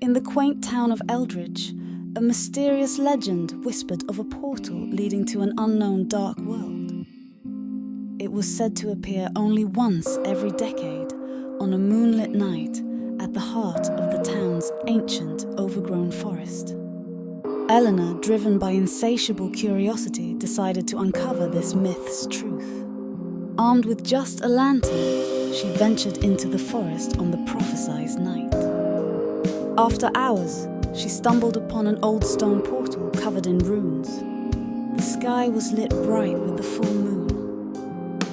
In the quaint town of Eldridge, a mysterious legend whispered of a portal leading to an unknown dark world. It was said to appear only once every decade, on a moonlit night, at the heart of the town's ancient, overgrown forest. Eleanor, driven by insatiable curiosity, decided to uncover this myth's truth. Armed with just a lantern, she ventured into the forest on the prophesied night. After hours, she stumbled upon an old stone portal covered in runes. The sky was lit bright with the full moon,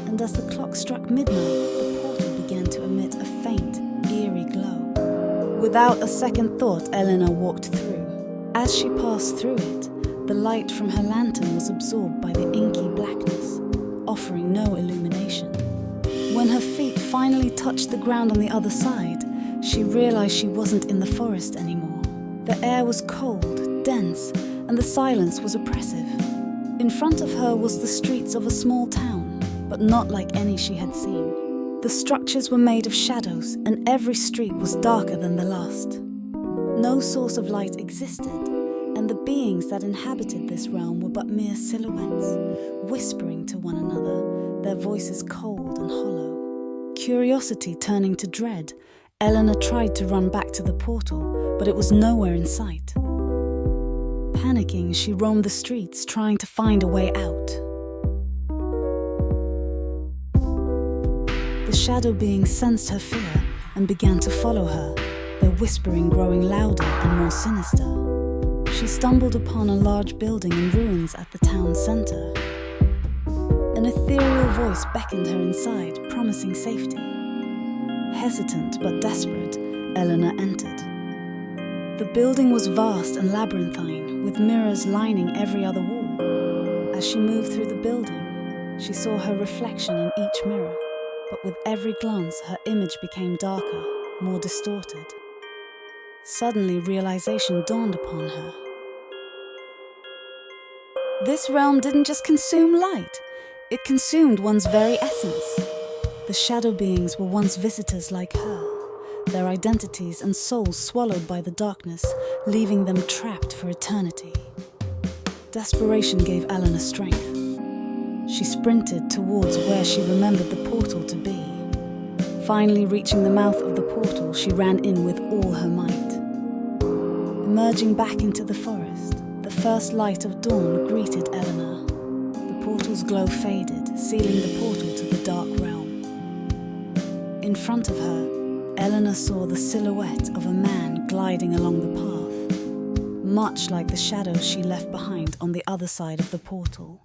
and as the clock struck midnight, the portal began to emit a faint, eerie glow. Without a second thought, Eleanor walked through. As she passed through it, the light from her lantern was absorbed by the inky blackness, offering no illumination. When her feet finally touched the ground on the other side, she realized she wasn't in the forest anymore. The air was cold, dense, and the silence was oppressive. In front of her was the streets of a small town, but not like any she had seen. The structures were made of shadows, and every street was darker than the last. No source of light existed, and the beings that inhabited this realm were but mere silhouettes, whispering to one another, their voices cold and hollow. Curiosity turning to dread, Eleanor tried to run back to the portal, but it was nowhere in sight. Panicking, she roamed the streets, trying to find a way out. The shadow beings sensed her fear and began to follow her, their whispering growing louder and more sinister. She stumbled upon a large building in ruins at the town centre. An ethereal voice beckoned her inside, promising safety. Hesitant but desperate, Eleanor entered. The building was vast and labyrinthine, with mirrors lining every other wall. As she moved through the building, she saw her reflection in each mirror, but with every glance her image became darker, more distorted. Suddenly, realization dawned upon her. This realm didn't just consume light, it consumed one's very essence. The shadow beings were once visitors like her, their identities and souls swallowed by the darkness, leaving them trapped for eternity. Desperation gave Eleanor strength. She sprinted towards where she remembered the portal to be. Finally reaching the mouth of the portal, she ran in with all her might. Emerging back into the forest, the first light of dawn greeted Eleanor. The portal's glow faded, sealing the portal to the dark realm. In front of her, Eleanor saw the silhouette of a man gliding along the path, much like the shadows she left behind on the other side of the portal.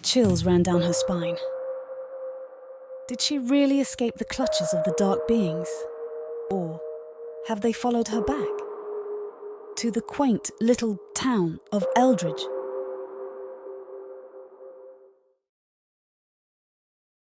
Chills ran down her spine. Did she really escape the clutches of the dark beings? Or have they followed her back? To the quaint little town of Eldridge,